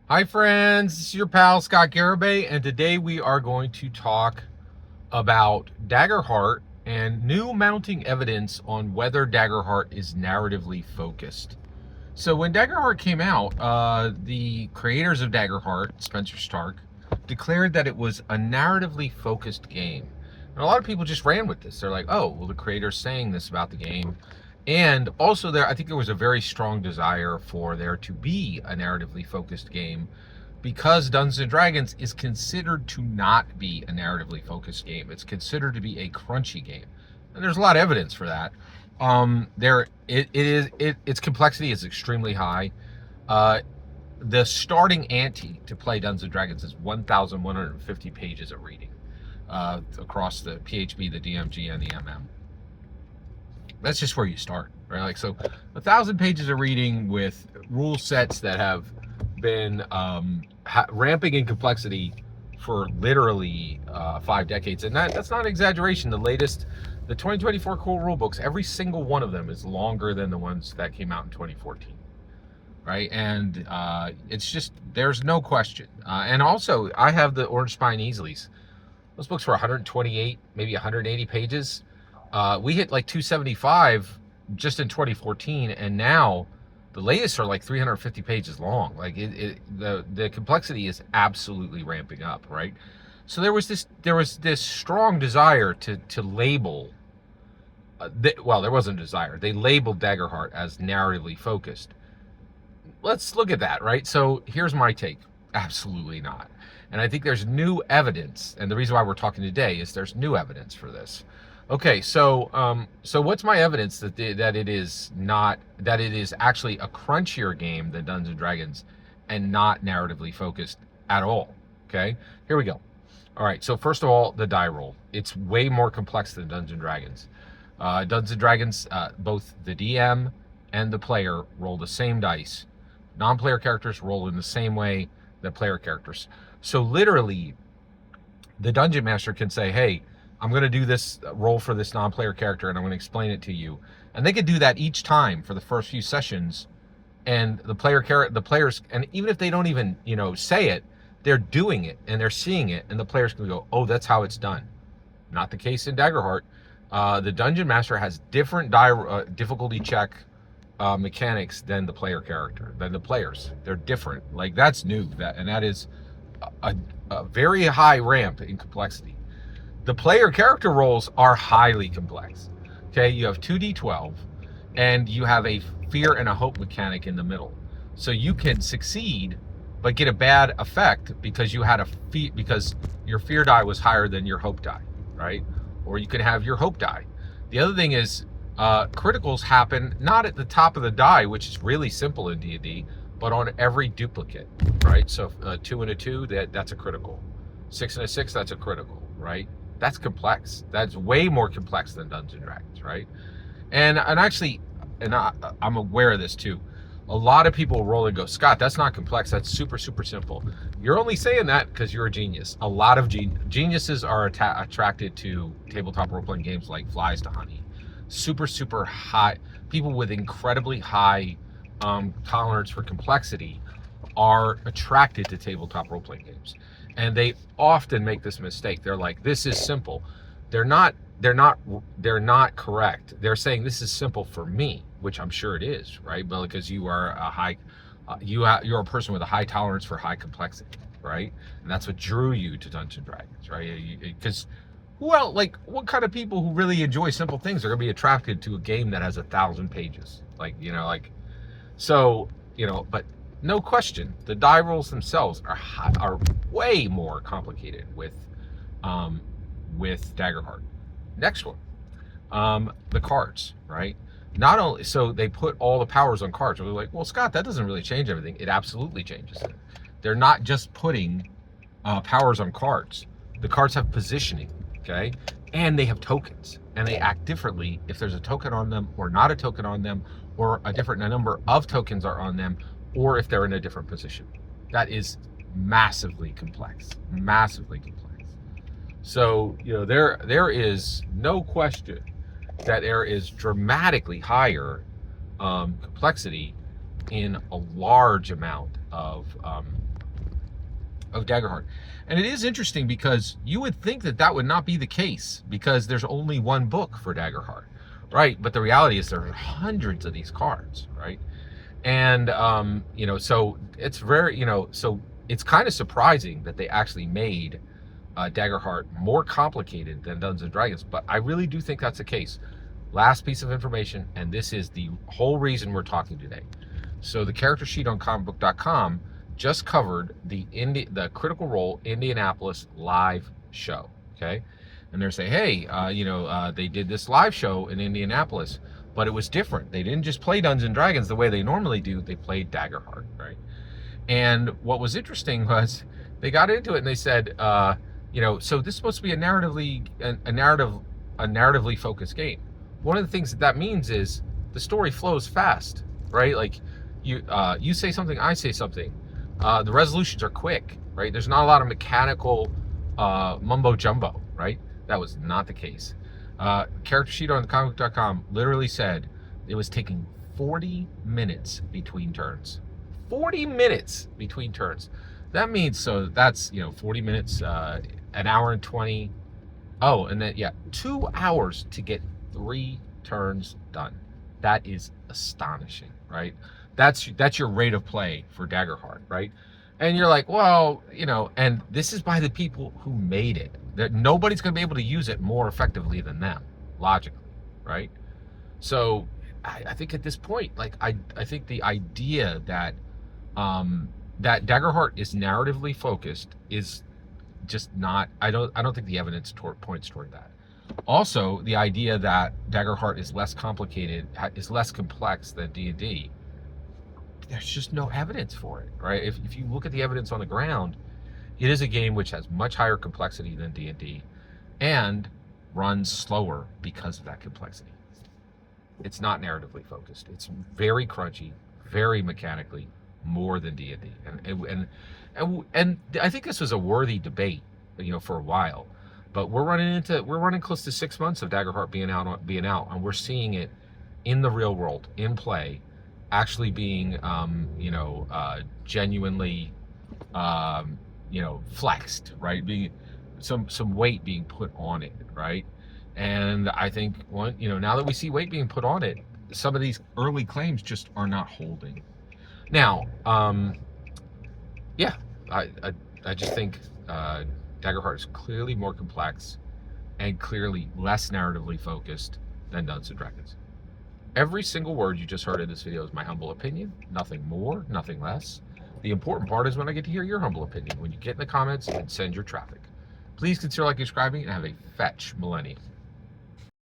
Hi friends, this is your pal Scott Garibay, and today we are going to talk about Daggerheart and new mounting evidence on whether Daggerheart is narratively focused. So when Daggerheart came out, the creators of Daggerheart, Spencer Stark, declared that it was a narratively focused game. And a lot of people just ran with this. They're like, oh, well, the creator's saying this about the game. And also I think there was a very strong desire for there to be a narratively focused game because Dungeons and Dragons is considered to not be a narratively focused game. It's considered to be a crunchy game. And there's a lot of evidence for that. Its complexity is extremely high. Uh, the starting ante to play Dungeons and Dragons is 1,150 pages of reading across the PHB, the DMG, and the MM. That's just where you start, right? Like, so 1,000 pages of reading with rule sets that have been ramping in complexity for literally 5 decades, and that's not an exaggeration. The 2024 core rule books, every single one of them is longer than the ones that came out in 2014, right? And it's just, there's no question. And also, I have the Orange Spine Easleys. Those books were 128, maybe 180 pages. We hit like 275 just in 2014, and now the latest are like 350 pages long. Like the complexity is absolutely ramping up, right? So there was this strong desire to label. Well, there wasn't a desire. They labeled Daggerheart as narratively focused. Let's look at that, right? So here's my take. Absolutely not. And I think there's new evidence, and the reason why we're talking today is there's new evidence for this. Okay, so what's my evidence that it is actually a crunchier game than Dungeons and Dragons, and not narratively focused at all? Okay, here we go. All right, so first of all, the die roll. It's way more complex than Dungeons and Dragons. Dungeons and Dragons, both the DM and the player roll the same dice. Non-player characters roll in the same way that player characters. So literally, the dungeon master can say, hey, I'm going to do this roll for this non-player character, and I'm going to explain it to you. And they could do that each time for the first few sessions. And the players, and even if they don't even, say it, they're doing it and they're seeing it, and the players can go, oh, that's how it's done. Not the case in Daggerheart. The dungeon master has different difficulty check mechanics than the players. They're different. Like, that's new. That is a very high ramp in complexity. The player character rolls are highly complex. Okay, you have 2d12, and you have a fear and a hope mechanic in the middle. So you can succeed, but get a bad effect because because your fear die was higher than your hope die, right? Or you could have your hope die. The other thing is criticals happen not at the top of the die, which is really simple in D&D, but on every duplicate, right? So 2 and a 2, that's a critical. 6 and a 6, that's a critical, right? That's complex. That's way more complex than Dungeons and Dragons, right? And actually, I'm aware of this too. A lot of people roll and go, Scott, that's not complex. That's super, super simple. You're only saying that because you're a genius. A lot of geniuses are attracted to tabletop role-playing games like flies to honey. Super, super high. People with incredibly high tolerance for complexity are attracted to tabletop role-playing games. And they often make this mistake. They're like, this is simple. They're not correct. They're saying this is simple for me, which I'm sure it is, right? But because you are you're a person with a high tolerance for high complexity, right? And that's what drew you to Dungeons and Dragons, right? Because, well, like, what kind of people who really enjoy simple things are going to be attracted to a game that has 1,000 pages? But no question, the die rolls themselves are way more complicated with Daggerheart. Next one, the cards, right? Not only so they put all the powers on cards. We're like, well, Scott, that doesn't really change everything. It absolutely changes it. They're not just putting powers on cards. The cards have positioning, okay, and they have tokens, and they act differently if there's a token on them or not a token on them, or a different number of tokens are on them, or if they're in a different position. That is massively complex. So, there is no question that there is dramatically higher complexity in a large amount of Daggerheart. And it is interesting because you would think that that would not be the case because there's only one book for Daggerheart, right? But the reality is there are hundreds of these cards, right? And so it's very, so it's kind of surprising that they actually made Daggerheart more complicated than Dungeons and Dragons, but I really do think that's the case. Last piece of information, and this is the whole reason we're talking today. So the character sheet on comicbook.com just covered the Critical Role Indianapolis live show, okay? And they're saying, hey, they did this live show in Indianapolis, but it was different. They didn't just play Dungeons and Dragons the way they normally do. They played Daggerheart, right? And what was interesting was they got into it and they said, so this is supposed to be a narratively focused game. One of the things that means is the story flows fast, right? Like you say something, I say something. The resolutions are quick, right? There's not a lot of mechanical mumbo jumbo, right? That was not the case. Character sheet on comicbook.com literally said it was taking 40 minutes between turns. 40 minutes between turns. That means, so that's, 40 minutes, an hour and 20. Oh, and then, 2 hours to get 3 turns done. That is astonishing, right? That's your rate of play for Daggerheart, right? And you're like, well, and this is by the people who made it. That nobody's going to be able to use it more effectively than them, logically, right? So I think at this point, like I think the idea that that Daggerheart is narratively focused is just not. I don't think the evidence points toward that. Also, the idea that Daggerheart is less complicated, is less complex than D&D. There's just no evidence for it, right? If you look at the evidence on the ground, it is a game which has much higher complexity than D&D and runs slower because of that complexity. It's not narratively focused. It's very crunchy, very mechanically, more than D&D. And I think this was a worthy debate, for a while. But we're running close to 6 months of Daggerheart being out, and we're seeing it in the real world, in play, actually being genuinely flexed, right? Being some weight being put on it, right? And I think now that we see weight being put on it, some of these early claims just are not holding. Now, I just think Daggerheart is clearly more complex and clearly less narratively focused than Dungeons and Dragons. Every single word you just heard in this video is my humble opinion, nothing more, nothing less. The important part is when I get to hear your humble opinion, when you get in the comments and send your traffic. Please consider liking, subscribing, and have a fetch millennium.